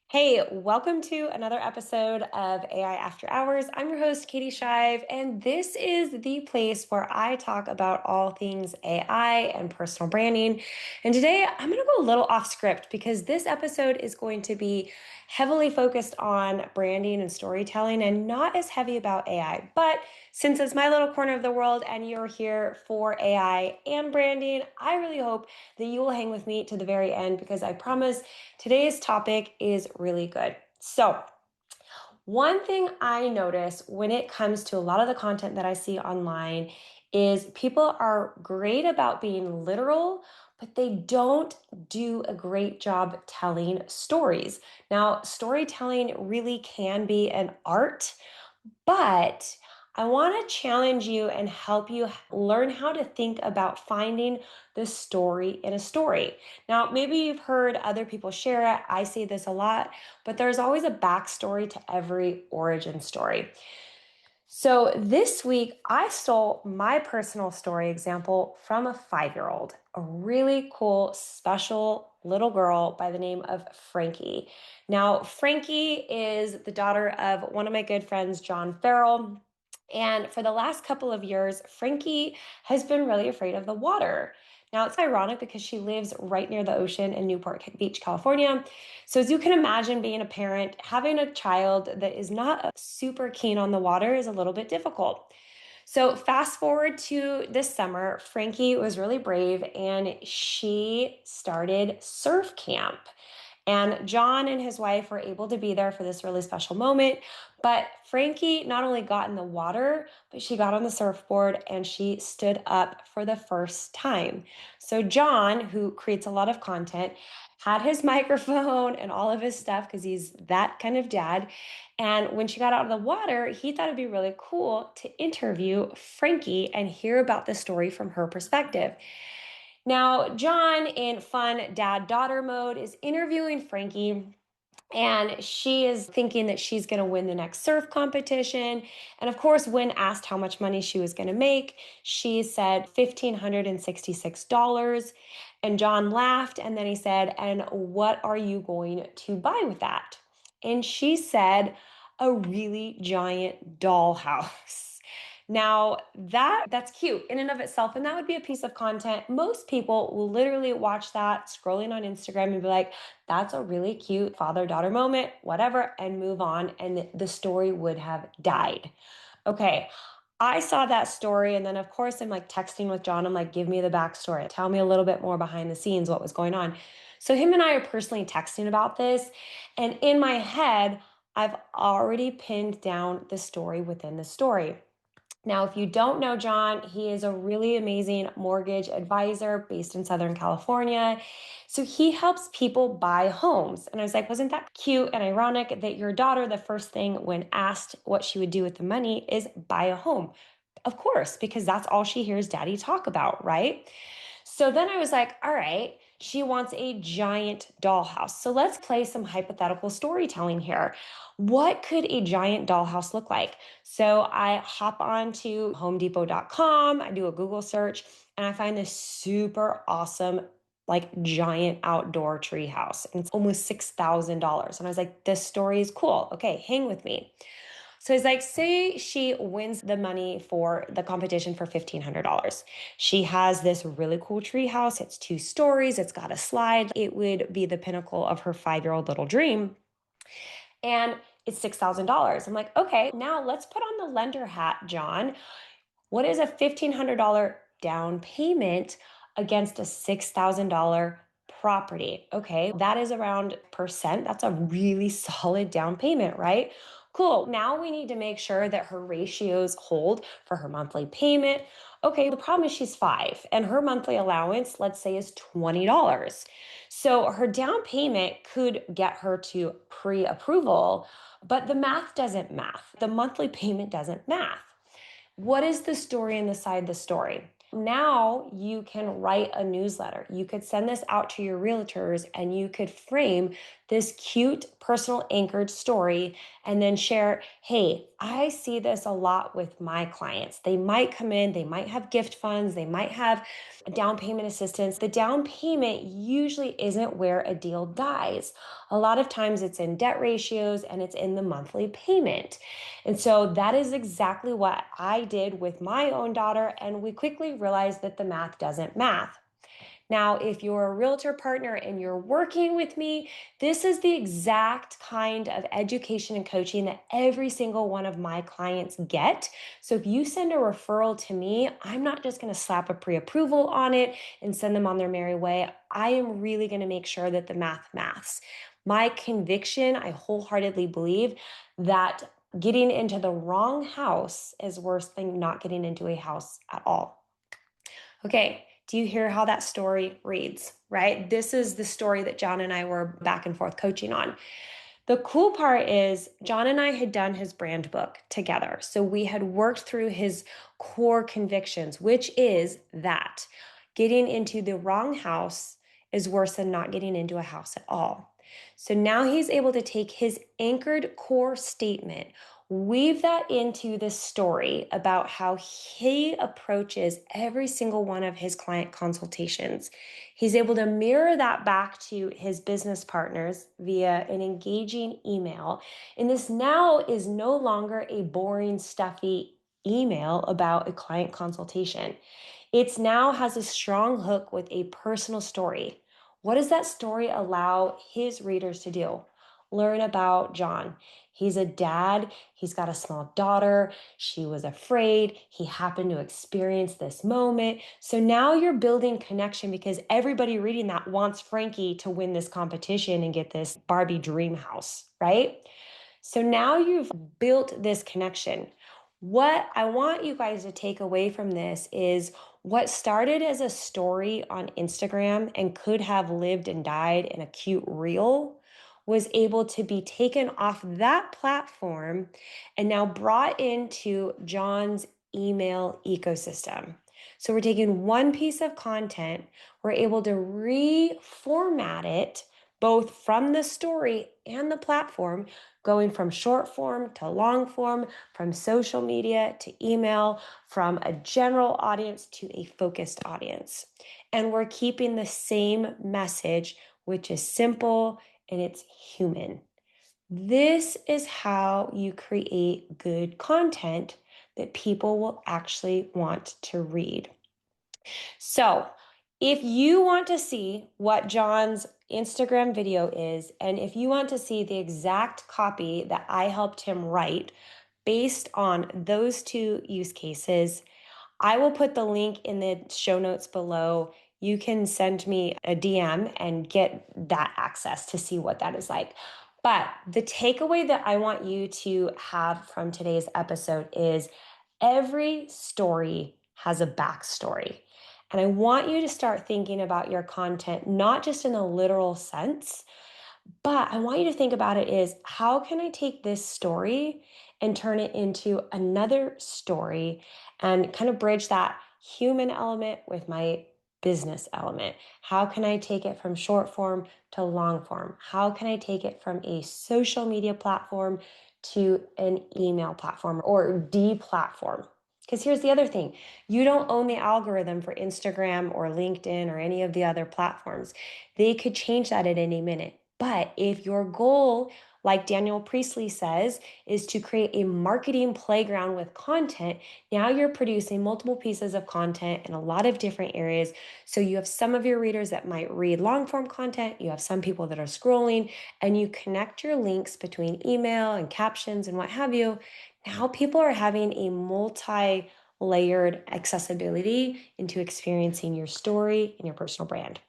Hey, welcome to another episode of AI After Hours. I'm your host, Katie Shive, and this is the place where I talk about all things AI and personal branding. And today I'm going to go a little off script because this episode is going to be heavily focused on branding and storytelling and not as heavy about AI. But since it's my little corner of the world and you're here for AI and branding, I really hope that you will hang with me to the very end because I promise today's topic is really good. So, one thing I notice when it comes to a lot of the content that I see online is people are great about being literal, but they don't do a great job telling stories. Now, storytelling really can be an art, but I want to challenge you and help you learn how to think about finding the story in a story. Now, maybe you've heard other people share it. I say this a lot, but there's always a backstory to every origin story. So this week, I stole my personal story example from a 5-year-old, a really cool, special little girl by the name of Frankie. Now, Frankie is the daughter of one of my good friends, John Farrell. And for the last couple of years, Frankie has been really afraid of the water. Now, it's ironic because she lives right near the ocean in Newport Beach, California. So, as you can imagine, being a parent, having a child that is not super keen on the water is a little bit difficult. So, fast forward to this summer, Frankie was really brave and she started surf camp. And John and his wife were able to be there for this really special moment. But Frankie not only got in the water, but she got on the surfboard and she stood up for the first time. So, John, who creates a lot of content, had his microphone and all of his stuff because he's that kind of dad. And when she got out of the water, he thought it'd be really cool to interview Frankie and hear about the story from her perspective. Now, John, in fun dad daughter mode, is interviewing Frankie. And she is thinking that she's going to win the next surf competition. And of course, when asked how much money she was going to make, she said $1,566. And John laughed. And then he said, "And what are you going to buy with that?" And she said, "A really giant dollhouse." Now, that's cute in and of itself, and that would be a piece of content. Most people will literally watch that scrolling on Instagram and be like, "That's a really cute father-daughter moment, whatever," and move on, and the story would have died. Okay, I saw that story, and then of course I'm like texting with John. I'm like, "Give me the backstory. Tell me a little bit more behind the scenes, what was going on." So him and I are personally texting about this, and in my head, I've already pinned down the story within the story. Now, if you don't know John, he is a really amazing mortgage advisor based in Southern California. So he helps people buy homes. And I was like, wasn't that cute and ironic that your daughter, the first thing when asked what she would do with the money is buy a home? Of course, because that's all she hears daddy talk about, right? So then I was like, all right, she wants a giant dollhouse. So let's play some hypothetical storytelling here. What could a giant dollhouse look like? So I hop on to homedepot.com, I do a Google search, and I find this super awesome, like giant outdoor tree house. And it's almost $6,000. And I was like, this story is cool. Okay, hang with me. So it's like, say she wins the money for the competition for $1,500. She has this really cool tree house. It's 2 stories. It's got a slide. It would be the pinnacle of her 5-year-old little dream. And it's $6,000. I'm like, okay, now let's put on the lender hat, John. What is a $1,500 down payment against a $6,000 property? Okay, that is around percent. That's a really solid down payment, right? Cool. Now we need to make sure that her ratios hold for her monthly payment. Okay, the problem is she's 5 and her monthly allowance, let's say, is $20. So her down payment could get her to pre approval, but the math doesn't math. The monthly payment doesn't math. What is the story inside the story? Now you can write a newsletter. You could send this out to your realtors and you could frame this cute personal anchored story and then share, hey, I see this a lot with my clients. They might come in, they might have gift funds, they might have down payment assistance. The down payment usually isn't where a deal dies. A lot of times it's in debt ratios and it's in the monthly payment. And so that is exactly what I did with my own daughter. And we quickly realized that the math doesn't math. Now, if you're a realtor partner and you're working with me, this is the exact kind of education and coaching that every single one of my clients get. So if you send a referral to me, I'm not just going to slap a pre-approval on it and send them on their merry way. I am really going to make sure that the math maths. My conviction, I wholeheartedly believe that getting into the wrong house is worse than not getting into a house at all. Okay, do you hear how that story reads, right? This is the story that John and I were back and forth coaching on. The cool part is John and I had done his brand book together. So we had worked through his core convictions, which is that getting into the wrong house is worse than not getting into a house at all. So now he's able to take his anchored core statement, weave that into this story about how he approaches every single one of his client consultations. He's able to mirror that back to his business partners via an engaging email. And this now is no longer a boring, stuffy email about a client consultation. It's now has a strong hook with a personal story. What does that story allow his readers to do? Learn about John. He's a dad. He's got a small daughter. She was afraid. He happened to experience this moment. So now you're building connection because everybody reading that wants Frankie to win this competition and get this Barbie dream house, right? So now you've built this connection. What I want you guys to take away from this is what started as a story on Instagram and could have lived and died in a cute reel was able to be taken off that platform and now brought into John's email ecosystem. So we're taking one piece of content, we're able to reformat it both from the story and the platform, going from short form to long form, from social media to email, from a general audience to a focused audience. And we're keeping the same message, which is simple and it's human. This is how you create good content that people will actually want to read. So, if you want to see what John's Instagram video is, and if you want to see the exact copy that I helped him write based on those two use cases, I will put the link in the show notes below. You can send me a DM and get that access to see what that is like. But the takeaway that I want you to have from today's episode is every story has a backstory. And I want you to start thinking about your content, not just in a literal sense, but I want you to think about it is how can I take this story and turn it into another story and kind of bridge that human element with my business element? How can I take it from short form to long form? How can I take it from a social media platform to an email platform or de-platform? Because here's the other thing, you don't own the algorithm for Instagram or LinkedIn or any of the other platforms. They could change that at any minute. But if your goal, like Daniel Priestley says, is to create a marketing playground with content, now you're producing multiple pieces of content in a lot of different areas. So you have some of your readers that might read long form content, you have some people that are scrolling, and you connect your links between email and captions and what have you. Now people are having a multi-layered accessibility into experiencing your story and your personal brand.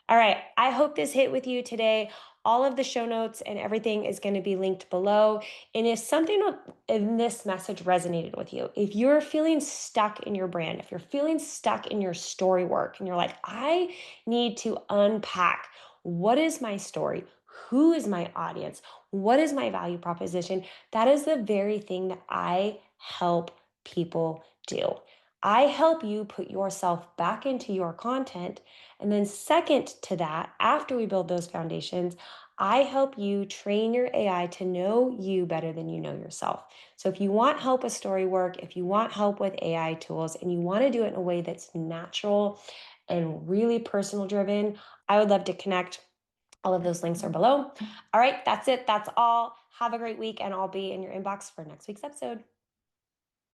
All right, I hope this hit with you today. All of the show notes and everything is going to be linked below. And if something in this message resonated with you, if you're feeling stuck in your brand, if you're feeling stuck in your story work and you're like, I need to unpack what is my story? Who is my audience? What is my value proposition? That is the very thing that I help people do. I help you put yourself back into your content. And then, second to that, after we build those foundations, I help you train your AI to know you better than you know yourself. So if you want help with story work, if you want help with AI tools, and you want to do it in a way that's natural and really personal driven, I would love to connect. All of those links are below. All right, that's it. That's all. Have a great week, and I'll be in your inbox for next week's episode.